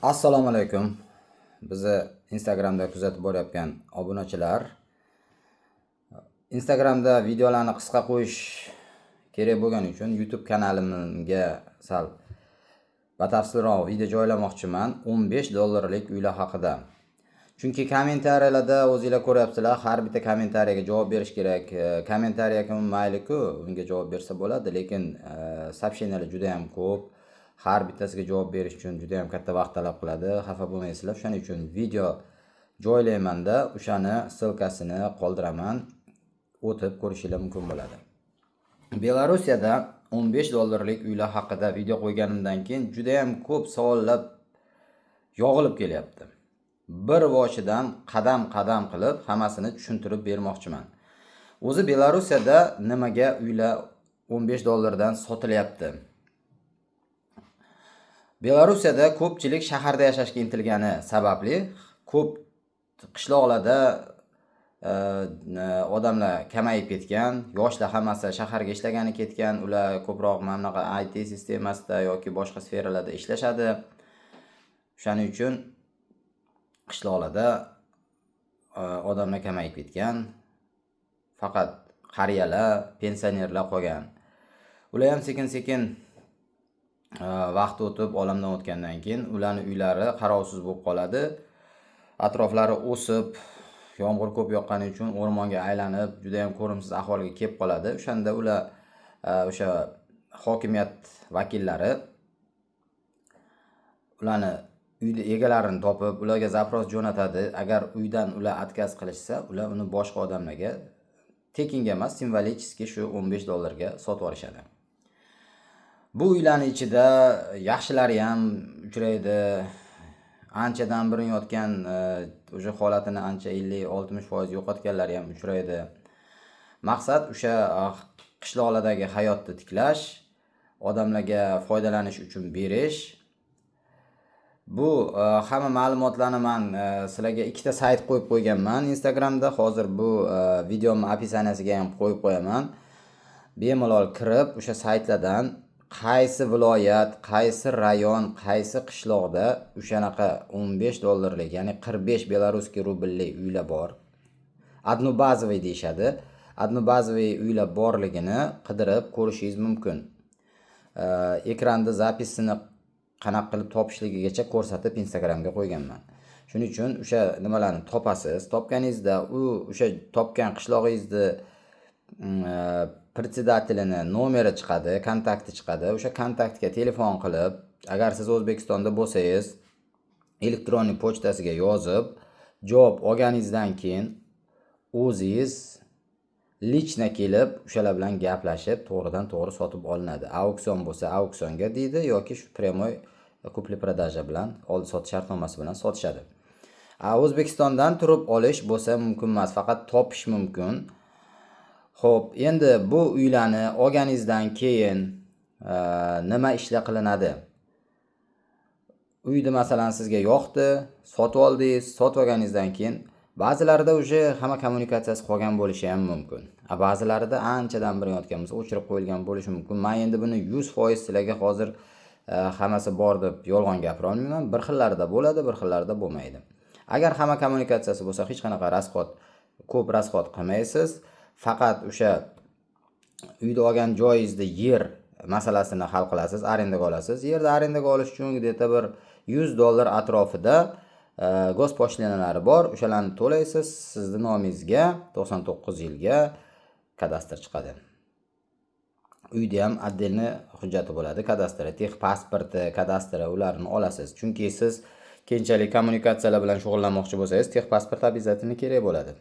Assalomu alaykum. Bizni Instagramda kuzatib borayotgan obunachilar, Instagramda videolarni qisqa qo'yish kerak bo'lgani uchun YouTube kanalimga sal batafsilroq video joylamoqchiman. $15 uylar haqida. Chunki kommentariyalarda o'zingizlar ko'ryapsizlar, har bitta kommentariyaga javob berish kerak. Kommentariyaga mayli-ku, unga javob bersa bo'ladi, lekin soобщениyalar juda ham ko'p. Har bittasiga javob berish uchun juda ham katta vaqt talab qiladi. Xafa bo'lmaysizlar. Shuning uchun video joylaymanda o'shani ssilkasini qoldiraman. O'tib ko'rishingiz mumkin bo'ladi. Belarusiyada $15 uylar haqida video qo'yganimdan keyin juda ham ko'p savollar yog'ilib kelyapti. Bir boshidan qadam qilib hammasini tushuntirib bermoqchiman. O'zi Belarusiyada nimaga uylar $15 dan sotilyapti? Belarusiyada ko'pchilik shaharda yashashga intilgani sababli ko'p qishloqlarda odamlar kamayib ketgan, yoshlar hammasi shaharga ishlagani ketgan, ular ko'proq mana bunaqa IT sistemasida yoki boshqa sferalarda ishlashadi. Shuning uchun qishloqlarda odamlar kamayib ketgan. Faqat qariyalar, pensionerlar qolgan. Ular ham sekin-sekin vaqt o'tib, olamdan o'tgandan keyin ularning uylari qarovsiz bo'lib qoladi. Atroflari o'sib, yomg'ir ko'p yoqqani uchun o'rmonga aylanib, juda ham ko'rimsiz ahvolga kelib qoladi. O'shanda ular o'sha hokimiyat vakillari ularni uyda egalarini topib, ularga zapros jo'natadi. Agar uydan ular отказ qilishsa, ular uni boshqa odamlarga tekinga emas, simvolichески shu $15 ga sotib olishadi. Bu uylarning ichida yaxshilari ham uchraydi. Anchadan birin yotgan o'sha holatini ancha 50-60% yo'qotganlari ham uchraydi. Maqsad o'sha qishloqlardagi hayotni tiklash, odamlarga foydalanish uchun berish. Bu hamma ma'lumotlarni men sizlarga ikkita sayt qo'yib qo'yganman Instagramda. Hozir bu videomning opisaniyasiga ham qo'yib qo'yaman. Bemalol kirib o'sha saytlardan qaysi viloyat, qaysi rayon, qaysi qishloqda o'shanaqa $15 ya'ni 45 belarusskiy rubllik uylar bor. Однобазовый deyshadi. Однобазовый uylar borligini qidirib ko'rishingiz mumkin. Ekranda zapisini qanaqa qilib topishligigacha ko'rsatib Instagramga qo'yganman. Shuning uchun o'sha nimalarni topasiz. Topganingizda o'sha topgan qishlog'ingizni председателini nomeri chiqadi, kontakti chiqadi. O'sha kontaktga telefon qilib, agar siz O'zbekistonda bo'lsangiz, elektron pochtasiga yozib, javob olganingizdan keyin o'zingiz lichna kelib, o'shalar bilan gaplashib, to'g'ridan to'g'ri sotib olinadi. Auksion bo'lsa, auksionga deydi yoki shu прямой kupli-продажа bilan, oldi-sotdi shartnomasi bilan sotishadi. O'zbekistondan turib olish bo'lsa mumkin emas, faqat topish mumkin. Xo'p, endi bu uylarni olganingizdan keyin nima ishlar qilinadi? Uyni masalan sizga yoqdi, sotib oldingiz, sotib olganingizdan keyin ba'zilarida o'sha hamma kommunikatsiyasi qolgan bo'lishi ham mumkin. Ba'zilarida anchadan beri yotgan bo'lsa, o'chirib qo'yilgan bo'lishi mumkin. Men endi buni 100% sizlarga hozir hammasi bor deb yolg'on gapira olmayman. Bir xillarida bo'ladi, bir xillarida bo'lmaydi. Agar hamma kommunikatsiyasi bo'lsa, hech qanaqa ko'p rasxod qilmaysiz. Faqat o'sha uyda olgan joyingizda yer masalasini hal qilasiz, arendaga olasiz. Yerni arendaga olish uchun где-то bir $100 atrofida госпошлинalari bor. O'shalarni to'laysiz. Sizning nomingizga 99 yilga kadastr chiqadi. Uyda ham отдельный hujjati bo'ladi, kadastri, texpasporti, kadastri ularni olasiz. Chunki siz keyinchalik kommunikatsiyalar bilan shug'ullanmoqchi bo'lsangiz, texpasport обязательно kerak bo'ladi.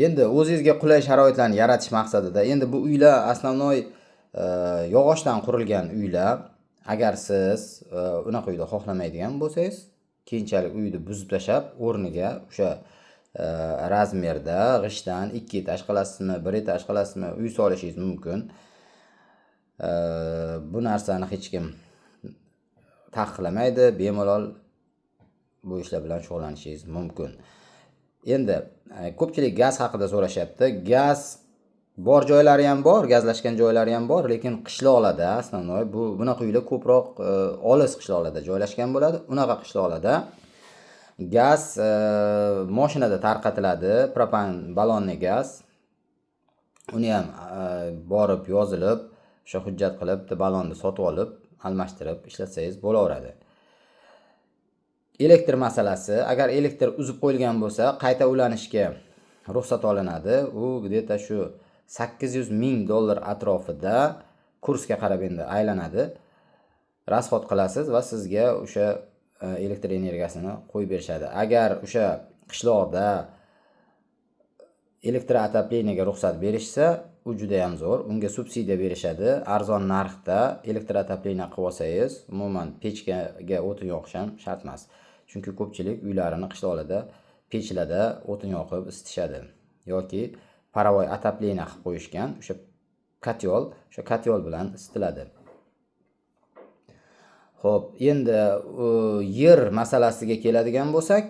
Endi o'zingizga qulay sharoitlarni yaratish maqsadida, endi bu uylar основной yog'ochdan qurilgan uylar. Agar siz unaqa uyda xohlamaydigan bo'lsangiz, keyinchalik uyni buzib tashab, o'rniga o'sha razmerda g'ishtdan 2 etaj qilasizmi, 1 etaj qilasizmi, uy solishingiz mumkin. Bu narsani hech kim taqiqlamaydi, bemalol bu ishlar bilan shug'ullanishingiz mumkin. Endi ko'pchilik gaz haqida so'rashyapti. Gaz Bor joylari ham bor, gazlashgan joylari ham bor, lekin qishloqlarda основной bunaqa uylar ko'proq olis qishloqlarda joylashgan bo'ladi. Unaqa qishloqlarda gaz mashinada tarqatiladi, propan ballonli gaz. Uni ham borib yozilib, o'sha hujjat qilib, ballonni sotib olib, almashtirib ishlatsangiz bo'laveradi. Elektr masalasi, agar elektr uzib qo'yilgan bo'lsa, qayta ulanishga ruxsat olinadi. U где-то shu $800,000 atrofida kursga qarab endi aylanadi. Rasxod qilasiz va sizga o'sha elektr energiyasini qo'yib berishadi. Agar o'sha qishloqda elektr отоплениyaga ruxsat berishsa, u juda ham zo'r. Unga subsidiya berishadi. Arzon narxda elektr отопление qilib olsangiz, umuman pechkaga o'tin yoqish ham shart emas. Chunki ko'pchilik uylarini qishloqlarda pechlarda o'tin yoqib isitishadi yoki parovoy отопление qilib qo'yishgan. O'sha katyol bilan isitiladi. Xo'p, endi yer masalasiga keladigan bo'lsak,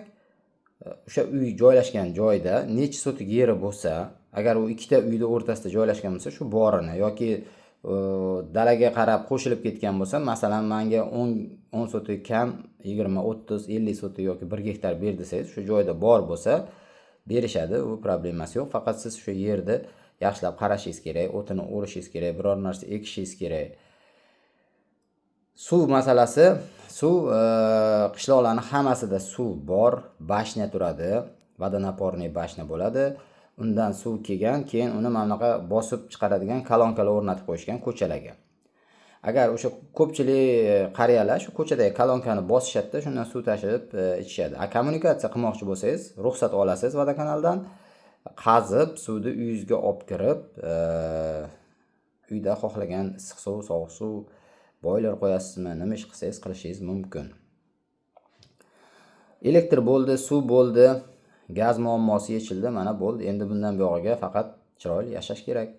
o'sha uy joylashgan joyda necha sotik yeri bo'lsa, agar u ikkita uyning o'rtasida joylashgan bo'lsa, shu borini yoki dalaga qarab qo'shilib ketgan bo'lsa, masalan, menga 10 sotik kam, 20, 30, 50 sotik yoki 1 gektar ber desangiz, shu joyda bor bo'lsa, berishadi, u problemasi yo'q. Faqat siz shu yerni yaxshilab qarashingiz kerak, o'tini o'rishingiz kerak, biror narsa ekishingiz kerak. Suv masalasi, suv qishloqlarning hammasida suv bor, bashna turadi, vodonaporniy bashna bo'ladi. Undan suv kelgan, keyin uni mana bunaqa bosib chiqaradigan kolonkalar o'rnatib qo'yishgan ko'chalarga. Agar o'sha ko'pchilik qariyalar shu ko'chadagi kolonkani bosishadi, shundan suv tashib ichishadi. Kommunikatsiya qilmoqchi bo'lsangiz, ruxsat olasiz vodokanaldan, qazib suvni uyingizga olib kirib, uyda xohlagan issiq suv, sovuq suv, boyler qo'yasizmi, nima ish qilsangiz qilishingiz mumkin. Elektr bo'ldi, suv bo'ldi, gaz muammosi yechildi, mana bo'ldi. Endi bundan buyog'iga faqat chiroyli yashash kerak.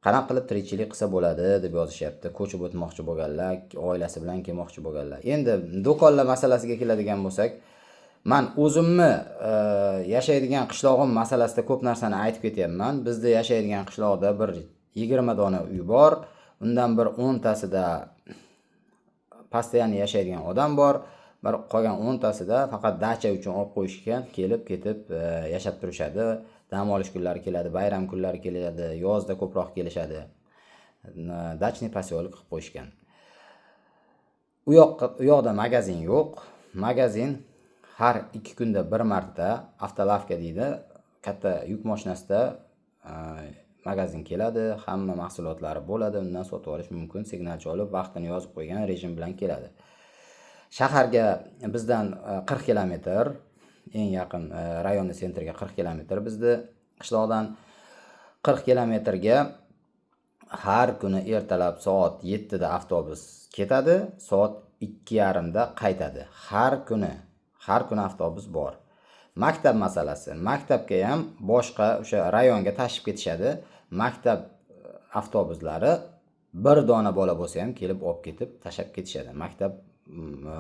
Qanaqa qilib tirikchilik qilsa bo'ladi deb yozishyapti. Ko'chib o'tmoqchi bo'lganlar, oilasi bilan kelmoqchi bo'lganlar. Endi do'konlar masalasiga keladigan bo'lsak, men o'zimni yashaydigan qishlog'im masalasida ko'p narsani aytib ketyapman. Bizda yashaydigan qishloqda bir 20 dona uy bor. Undan bir 10 tasida постоянно yashaydigan odam bor. Bir qolgan 10 tasida faqat dacha uchun olib qo'yishgan, kelib ketib yashab turishadi. Dam olish kunlari keladi, bayram kunlari keladi, yozda ko'proq kelishadi. Dachniy poselok qilib qo'yishgan. U yoqda magazin yo'q. Magazin har 2 kunda bir marta avtolavka deydi, katta yuk mashinasida magazin keladi, hamma mahsulotlari bo'ladi, undan sotib olish mumkin. Signalcha olib, vaqtini yozib qo'ygan rejim bilan keladi. Shaharga bizdan 40 kilometr, eng yaqin rayonni sentriga 40 kilometr, bizda qishloqdan 40 kilometrga har kuni ertalab soat 7 da avtobus ketadi, soat 2:30 da qaytadi. Har kuni avtobus bor. Maktab masalasi. Maktabga ham boshqa o'sha rayonga tashib ketishadi. Maktab avtobuslari bir dona bola bo'lsa ham kelib olib ketib tashab ketishadi. Maktab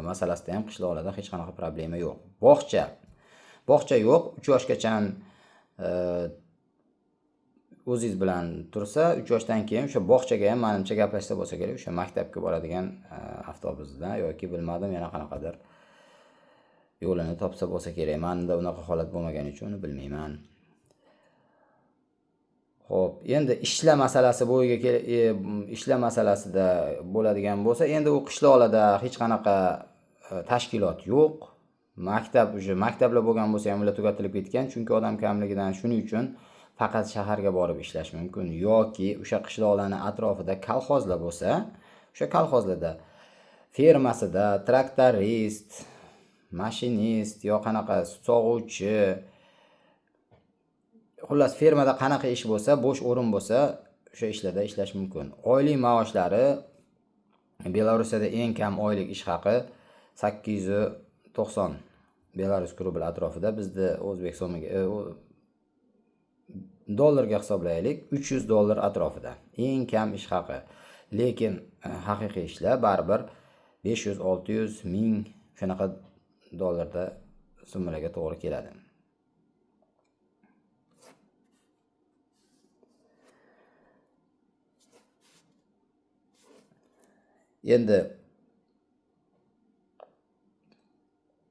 masalasida ham qishloqlarda hech qanaqa problema yo'q. Bog'cha yo'q. 3 yoshgacha o'zingiz bilan tursa, 3 yoshdan keyin o'sha bog'chaga ham menimcha gaplashsa bo'lsa kerak, o'sha maktabga boradigan avtobusda yoki bilmadim yana qanaqadir yo'lini topsa bo'lsa kerak. Menda unaqa holat bo'lmagani uchun uni bilmayman. Xo'p, endi ishlar masalasi bo'yiga ishlar masalasida bo'ladigan bo'lsa, endi u qishloqlarda hech qanaqa tashkilot yo'q. Maktablar bo'lgan bo'lsa ham ular tugatilib ketgan, chunki odam kamligidan. Shuning uchun faqat shaharga borib ishlash mumkin yoki o'sha qishloqlarning atrofida kolxozlar bo'lsa, o'sha kolxozlarda fermasida traktorist, mashinist yo qanaqa sog'uvchi, xullas fermada qanaqa ish bo'lsa, bo'sh o'rin bo'lsa, o'sha ishlarda ishlash mumkin. Oylik maoshlari Belarusda eng kam oylik ish haqi 890 Belarus rubl atrofida, bizda O'zbekistonga dollarga hisoblaylik, $300 atrofida. Eng kam ish haqi. Lekin haqiqiy ishlar baribir 500, 600, 1000 shunaqa dollarda summalarga to'g'ri keladi. Endi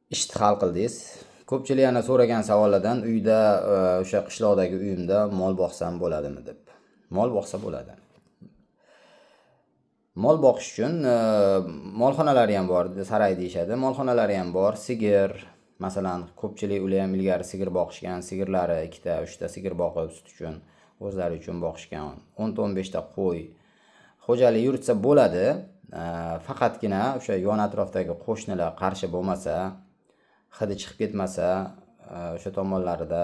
ishni hal qildingiz. Ko'pchilik yana so'ragan savollardan uyda o'sha qishloqdagi uyimda mol boqsam bo'ladimi deb. Mol boqsa bo'ladi. Mol boqish uchun molxonalari ham bor, saray deyishadi. Molxonalari ham bor. Sigir, masalan, ko'pchilik ular ham ilgari sigir boqishgan, sigirlari 2 ta, 3 ta sigir boqib sut uchun, o'zlari uchun boqishgan. 10 ta 15 ta qo'y. Xo'jalik yuritsa bo'ladi. Faqatgina o'sha yon atrofdagi qo'shnilar qarshi bo'lmasa, hidi chiqib ketmasa, o'sha tomonlarida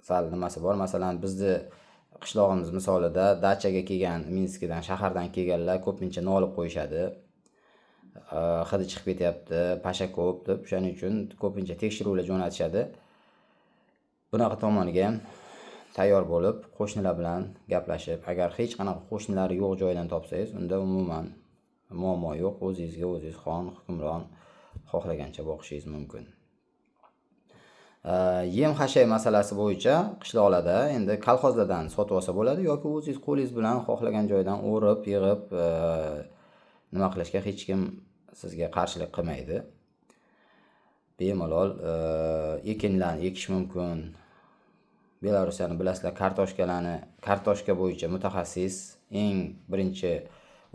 sal nimasi bor. Masalan, bizni qishlog'imiz misolida dachaga kelgan, Minskdan, shahardan kelganlar ko'pincha nolib qo'yishadi. Hidi chiqib ketyapti, pasha ko'p deb, o'shaning uchun ko'pincha tekshiruvlar jo'natishadi. Bunaqa tomoniga ham tayyor bo'lib, qo'shnilar bilan gaplashib, agar hech qanaqa qo'shnilari yo'q joydan topsangiz, unda umuman muammo yo'q. O'zingizga o'zingiz xon, hukmron xohlagancha boqishingiz mumkin. Yem hashay masalasi bo'yicha qishloqlarda endi kolxozlardan sotib olsa bo'ladi yoki o'zingiz qo'lingiz bilan xohlagan joydan o'rib, yig'ib nima qilishga hech kim sizga qarshilik qilmaydi. Bemalol ekinlarni ekish mumkin. Belarusiyani bilasizlar, kartoshka bo'yicha mutaxassis eng birinchi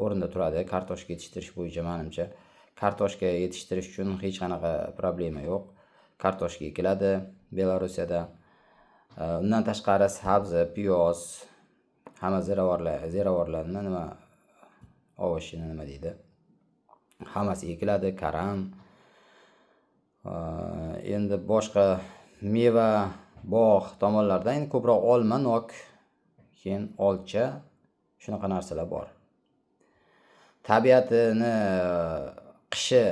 o'rinda turadi. Kartoshka yetishtirish bo'yicha menimcha kartoshka yetishtirish uchun hech qanaqa problema yo'q. Kartoshka ekiladi Belarusiyada. Undan tashqari sabzi, piyoz, hamma ziravorlarni nima ovocini nima deydi? Hammasi ekiladi, karam. Endi boshqa meva bog' tomonlarda endi ko'proq olma, nok, keyin olcha, shunaqa narsalar bor. Tabiatini qishi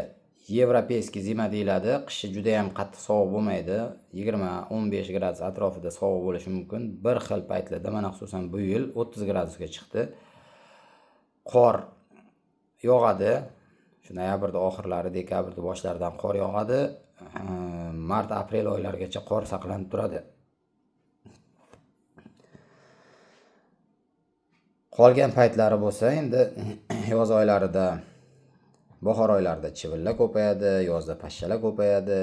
Yevropeyskiy zima deyiladi. Qishi juda ham qattiq sovuq bo'lmaydi. 20-15 gradus atrofida sovuq bo'lishi mumkin. Bir xil paytlarda, mana xususan bu yil 30 gradusga chiqdi. Qor yog'adi. Shu noyabrda oxirlari, dekabrda boshlaridan qor yog'adi. Mart-aprel oylarigacha qor saqlanib turadi. Qolgan paytlari bo'lsa, endi yoz oylarida, bahor oylarida chivilla ko'payadi, yozda pashshalar ko'payadi.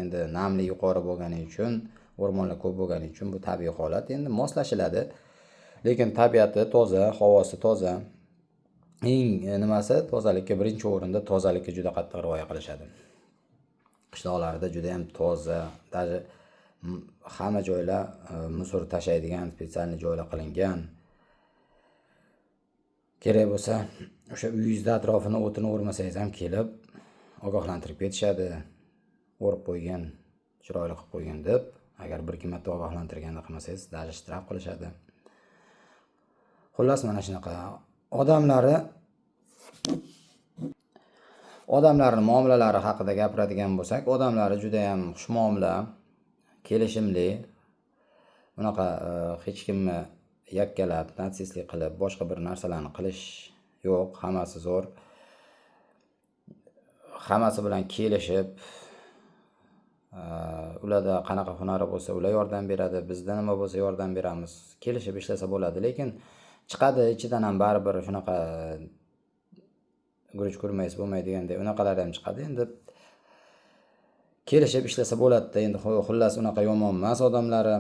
Endi namlik yuqori bo'lgani uchun, o'rmonlar ko'p bo'lgani uchun bu tabiiy holat, endi moslashiladi. Lekin tabiati toza, havosi toza. Eng nimasi tozalikka birinchi o'rinda tozalikka juda qattiq rioya qilishadi. Qishloqlarda juda ham toza, даже hamma joylar musor tashlaydigan spesial joylar qilingan. Kerak bo'lsa, o'sha uyingizda atrofini o'tini o'rmasangiz ham kelib ogohlantirib ketishadi. O'rib qo'ygan, chiroyli qilib qo'ygan deb, agar bir ikki marta ogohlantirganda qilmasangiz, даже shtraf qilishadi. Xullas, mana shunaqa odamlarning muomalalari haqida gapiradigan bo'lsak, odamlari juda ham xushmuomala, kelishimli. Bunaqa hech kimni yakkalab, natsistlik qilib, boshqa bir narsalarni qilish yo'q. Hammasi zo'r. Hammasi bilan kelishib, ularda qanaqa hunari bo'lsa, ular yordam beradi, bizda nima bo'lsa yordam beramiz. Kelishib ishlasa bo'ladi, lekin chiqadi ichidan ham baribir shunaqa guruch kurmaysiz bo'lmaydigandek unaqalar ham chiqadi. Endi kelishib ishlasa bo'ladi. Endi xullas unaqa yomon emas odamlari.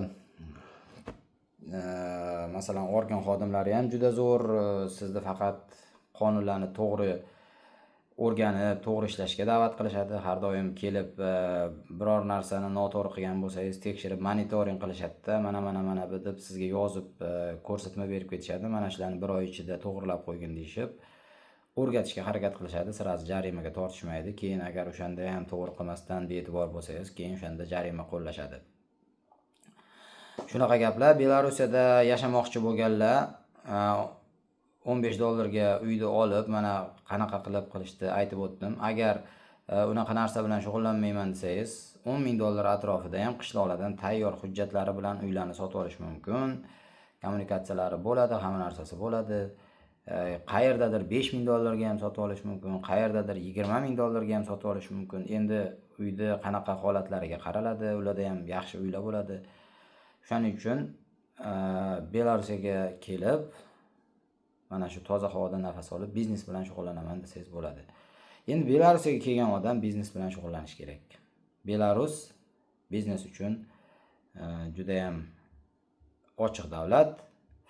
Masalan, organ xodimlari ham juda zo'r. Sizni faqat qonunlarni to'g'ri o'rganib, to'g'ri ishlashga da'vat qilishadi. Har doim kelib biror narsani noto'g'ri qilgan bo'lsangiz tekshirib, monitoring qilishadi-da. Mana deb sizga yozib ko'rsatma berib ketishadi. Mana shularni bir oy ichida to'g'rilab qo'ygin deyshib, o'rgatishga harakat qilishadi. Sirasi jarimaga tortishmaydi. Keyin agar o'shanda ham to'g'ri qilmasdan be'tibor bo'lsangiz, keyin o'shanda jarima qo'llashadi. Shunaqa gaplar. Belarusiyada yashamoqchi bo'lganlar $15 uyni olib, mana qanaqa qilib qilishdi aytib o'tdim. Agar unaqa narsa bilan shug'ullanmayman desangiz, $10,000 atrofida ham qishloqlardan tayyor hujjatlari bilan uylarni sotib olish mumkin. Kommunikatsiyalari bo'ladi, hamma narsasi bo'ladi. Qayerdadir $5,000 ga ham sotib olish mumkin, qayerdadir $20,000 ga ham sotib olish mumkin. Endi uyda qanaqa holatlariga qaraladi, ularda ham yaxshi uylar bo'ladi. Shuning uchun Belarusga kelib, mana shu toza havoda nafas olib biznes bilan shug'ullanaman desangiz bo'ladi. Endi Belarusga kelgan odam biznes bilan shug'ullanish kerak. Belarus biznes uchun juda ham ochiq davlat,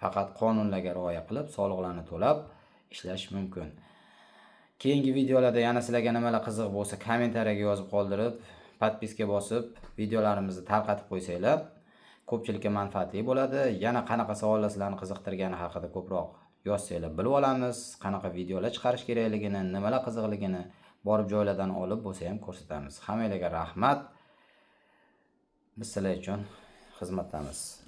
faqat qonunlarga rioya qilib, soliqlarni to'lab ishlash mumkin. Keyingi videolarda yana sizlarga nimalar qiziq bo'lsa, kommentariyaga yozib qoldirib, podpiska bosib, videolarimizni tarqatib qo'ysanglar, ko'pchilikka manfaatli bo'ladi. Yana qanaqa savollar sizlarni qiziqtirgani haqida ko'proq yozsanglar bilib olamiz. Qanaqa videolar chiqarish kerakligini, nimalar qiziqligini borib joylardan olib bo'lsa ham ko'rsatamiz. Hammalarga rahmat. Biz sizlar uchun xizmatdamiz.